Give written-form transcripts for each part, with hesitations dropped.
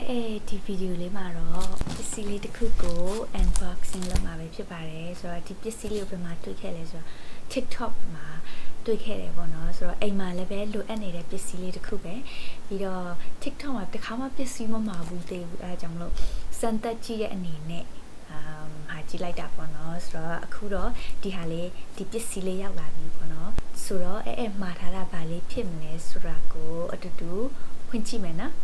ဒီဗီဒီယိုလေးမှာတော့ပစ္စည်းလေးတစ်ခုကို unboxing လုပ်မှာပဲဖြစ်ပါတယ်ဆိုတော့ဒီပစ္စည်းလေးကိုဘယ်မှာတွေ့ခဲ့လဲဆိုတော့ TikTok မှာတွေ့ခဲ့တယ်ပေါ့နော်ဆိုတော့အိမ်မှာလည်းပဲလိုအပ်နေတဲ့ပစ္စည်းလေးတစ်ခုပဲပြီးတော့ TikTok မှာတစ်ခါမှပစ္စည်းမမှာဘူးသေးဘူးအဲဒါကြောင့်မလို့စမ်းသပ်ကြည့်တဲ့အနေနဲ့ဟာကြည့်လိုက်တာပေါ့နော်ဆိုတော့အခုတော့ဒီဟာလေးဒီပစ္စည်းလေးရောက်လာပြီပေါ့နော်ဆိုတော့မှာထားတာဗာလေးဖြစ်မလဲဆိုတာကိုအတူတူဖွင့်ကြည့်မယ်နော်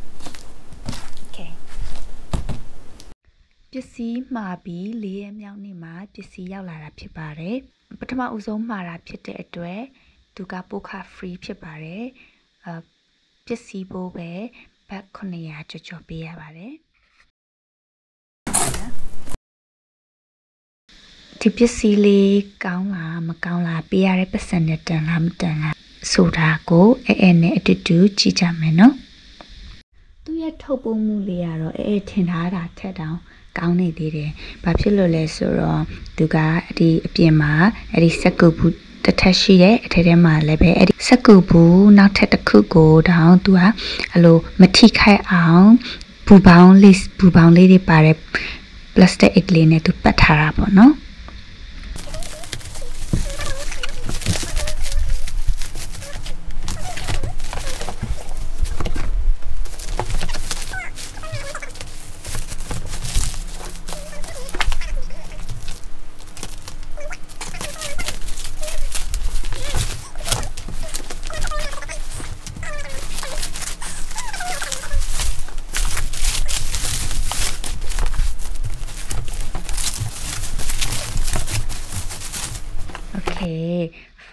ပစ္စည်းမှာပြီး၄ရက်မြောက်နေ့မှာပစ္စည်းရောက်လာတာဖြစ်ပါတယ်ပထမဦးဆုံးမှာတာဖြစ်တဲ့အတွက်သူကပို့ခ free ဖြစ်ပါတယ်ပစ္စည်းပို့ပဲဘတ်900ကျော်ပေးရပါတယ်ဒီပစ္စည်းလေးကောင်းလားမကောင်းလားပေးရတဲ့ပတ်စံနဲ့တန်လားမတန်လားဆိုတာကိုနဲ့အတူတူကြည့်ကြမယ်နော်သူရဲ့ထုတ်ပိုးမှုလေးကတော့ထင်ထားတာထက်တောင်ကောင်းနေသေးတယ်။ဘာဖြစ်လို့လဲဆိုတော့သူကဒီအပြင်မှာဒီစက်ကူဘူးတစ်ထပ်ရှိတယ်အထက်ထဲမှာလည်းပဲဒီစက်ကူဘူးနောက်ထပ်တစ်ခုကိုတောင်သူကအဲ့လိုမထိခိုက်အောင်ဘူပေါင်းလေးတွေပါတဲ့ plastic အိတ်လေးနဲ့သူပတ်ထားတာပေါ့နော်။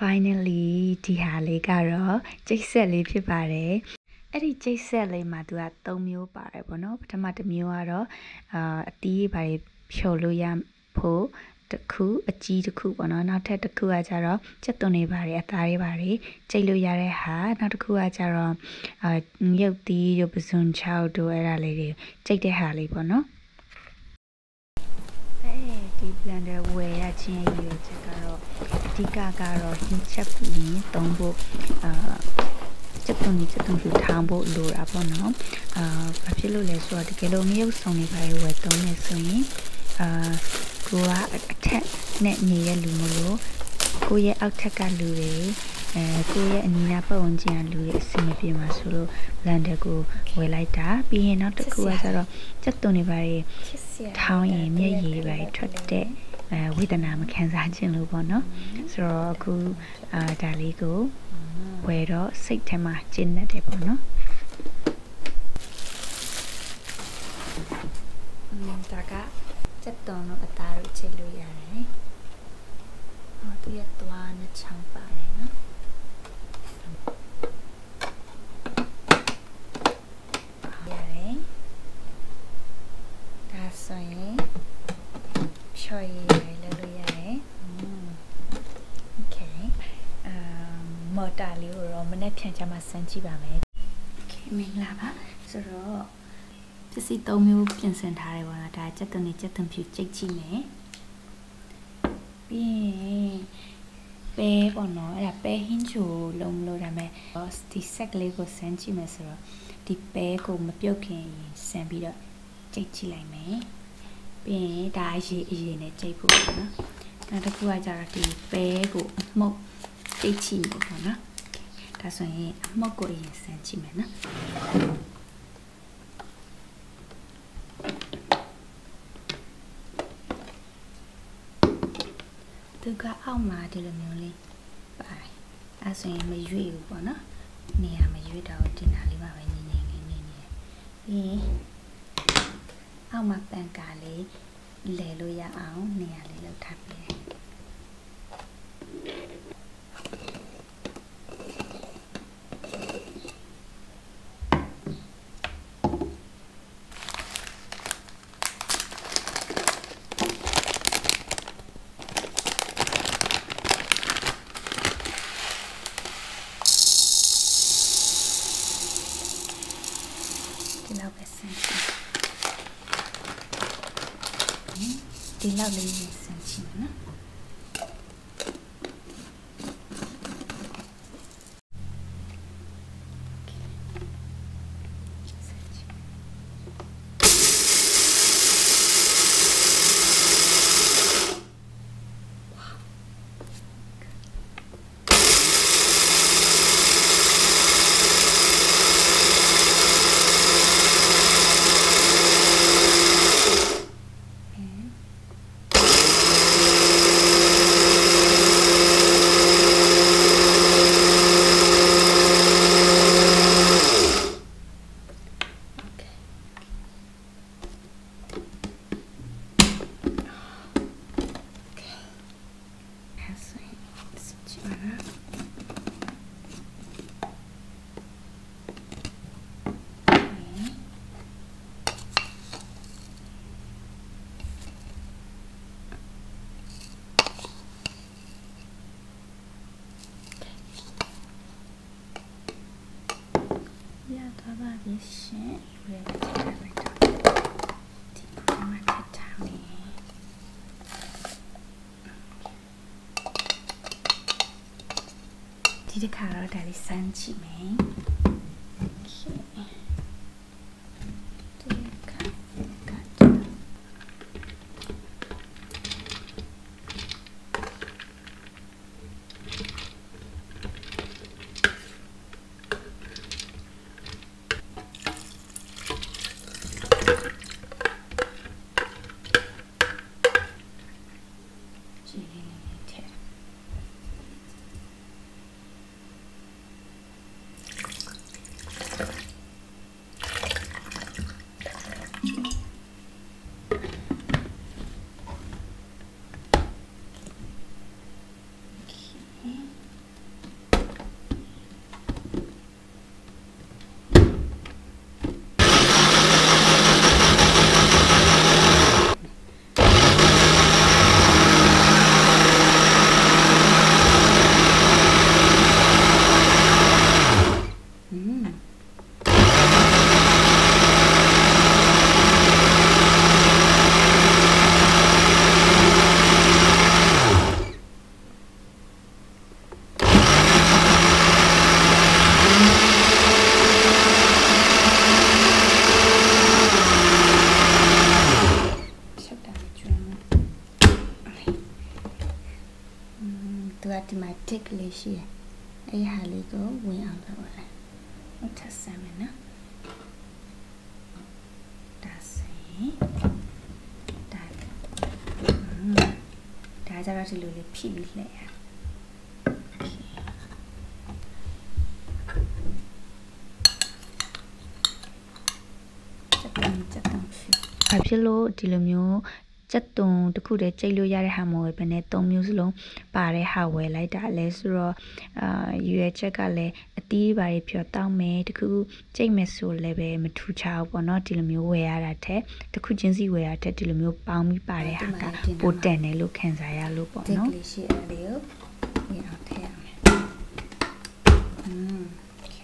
finally ဒီဟာလေးကတော့ကျိတ်ဆက်လေးဖြစ်ပါတယ်အဲ့ဒီကျိတ်ဆက်လေးမှာသူက3မျိုးပါတယ်ပေါ့နော်ပထမတစ်မျိုးကတော့အတီးဘာတွေဖြုတ်လို့ရဖို့တစ်ခုအကြီးတစ်ခုပေါ့နော်နောက်ထပ်တစ်ခုကကြတော့စက်သွန်တွေပါတယ်အသားတွေပါတယ်ကျိတ်လို့ရတဲ့ဟာနောက်တစ်ခုကကြတော့မြုပ်သီးတို့ပစွန်ချောက်တို့အဲ့ဒါလေးတွေကျိတ်တဲ့ဟာလေးပေါ့နော်ဒီ blender ဝယ်ရခြင်းရည်ချက်ကတော့အဓိကကတော့ဟင်းချက်ပြီးသုံးဖို့ချက်သွန်ဖြူထောင်းဖို့လိုတာပေါ့နော်ဘာဖြစ်လို့လဲဆိုတော့တကယ်လို့မရုပ်ဆောင်နေပါဝယ်သုံးနေဆိုရင်ကိုကအထက်နဲ့နေတဲ့လူမလို့ကိုရဲ့အောက်ထက်ကလူတွေကိုရဲ့အနီးနားပတ်ဝန်းကျင်ကလူတွေအဆင်မပြေမှာဆိုလို့ blender ကိုဝယ်လိုက်တာပြီးရင်နောက်တစ်ခုကကျတော့ချက်သွန်နေပါထောင်းရင်မျက်ရည်ပဲထွက်တဲ့ဝေဒနာမခံစားခြင်းလို့ပေါ့နော်ဆိုတော့အခုဒါလေးကိုဝယ်တော့စိတ်ထဲမှာကျဉ်းနေတယ်ပေါ့နော်ဒါကချက်သွန်လို့အသားကိုချိန်လို့ရတယ်သူရဲ့သွားနဲ့ချောင်းပါတယ်နော်ရတယ်ဒါဆိုရင်ဖြော်ရည်လည်းလို့ရတယ်โอเคမော်တာလေးကိုတော့မနေ့ဖြန်ချမှာစမ်းကြည့်ပါမယ်โอเคမင်္ဂလာပါဆိုတော့ပစ္စည်း3မျိုးပြင်ဆင်ထားတယ်ပေါ့နော်ဒါချက်သွန်ဖြူကြိတ်ကြည့်မယ်ပြီးရင်ပဲပေါ့နော်အဲ့ဒါပဲဟင်းချိုလုံးမလို့ဒါမဲ့ဒီဆက်ကလေးကိုစမ်းကြည့်မယ်ဆိုတော့ဒီပဲကိုမပြုတ်ခင်စမ်းပြီးတော့ကြိတ်ကြည့်လိုက်မယ်ပြီးရင်ဒါအရေးနဲ့ကြိတ်ဖို့ပေါ့နော်နောက်တစ်ခုကကြတော့ဒီပဲကိုအမှုတ်ကြိတ်ကြည့်မယ်ပေါ့နော်ဒါဆိုရင်အမှုတ်ကိုအရင်စမ်းကြည့်မယ်နော်သူကအောက်မှာဒီလိုမျိုးလေးပါတယ်အဲဆိုရင်မရွေ့ဘူးပေါ့နော်နေရာမရွေ့တော့ဒီနာလေးမှာပဲငင်းပြီးရင်အောက်မှာပန်ကာလေးလဲလို့ရအောင်နေရာလေးလောက်ထားပေးတယ်ဒီလောက်လေးစမ်းကြည့်မယ်နော် ပါပြီရှင်ဝယ်ချက်ထားလိုက်တော့ဒီမှာထပ်ထားမယ်ဒီတစ်ခါတော့ဒါလေးစမ်းကြည့်မယ်ဒီမှာ tick လေးရှိတယ်အဲ့ဟာလေးကိုဝင်အောင်လုပ်ရတယ်ဟုတ်ထပ်စမ်းမယ်နော်ဒါဆိုရင်ဒါကြတော့ဒီလိုလေးဖြည့်ပြီးလှည့်ရဘာဖြစ်လို့ဒီလိုမျိုးစက်သွန်တစ်ခုတည်းကြိတ်လို့ရတဲ့ဟာမဟုတ်ပဲနဲ့၃မျိုးစလုံးပါတဲ့ဟာဝယ်လိုက်တာလဲဆိုတော့ရွယ်ချက်ကလည်းအသီးပါတွေဖြောတောင်းမယ်တခုကြိတ်မယ်ဆိုလည်းပဲမထူချအောင်ပေါ့နော်ဒီလိုမျိုးဝယ်ရတာတဲ့တခုချင်းစီဝယ်ရတဲ့ဒီလိုမျိုးပေါင်းပြီးပါတဲ့ဟာကပိုတန်တယ်လို့ခံစားရလို့ပေါ့နော်ဒီလေးရှိအဲ့လေးကိုဝင်အောင်ထည့်ရမယ်โอเค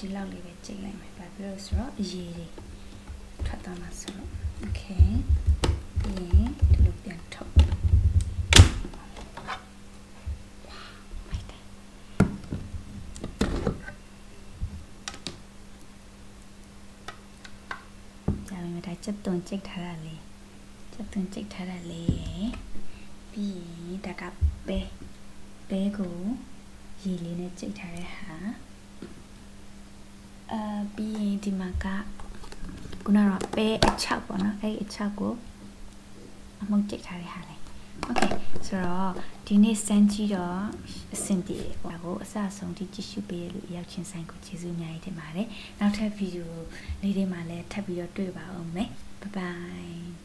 ဒီလောက်လေးပဲကြိတ်လိုက်မယ်ဘာဖြစ်လို့ဆိုတော့အရေးတွေထွက်သွားမှာဆိုတော့โอเคပြီးရင်ဒီလိုပြန်ထုတ်ကြာပြီမဒါစက်သွန်ကြိတ်ထားတာလေးစက်သွန်ကြိတ်ထားတာလေးပြီးရင်ဒါကပဲကိုရေလေးနဲ့ကြိတ်ထားတဲ့ဟာပြီးရင်ဒီမှာကခုနကတော့ပဲအချောက်ပေါ့နော်အဲ့အချောက်ကိုအမုတ်ကြိတ်ထားတဲ့ဟာလေးโอเคဆိုတော့ဒီနေ့စမ်းကြည့်တော့အဆင်ပြေပေါ့ကိုအစအဆုံးထိကြည့်ရှုပေးရလို့ရောက်ချင်းဆိုင်ကိုကျေးဇူးအများကြီးတင်ပါတယ်နောက်ထပ်ဗီဒီယိုလေးတွေမှာလည်းထပ်ပြီးတော့တွေ့ပါအောင်မယ်ဘိုင်ဘိုင်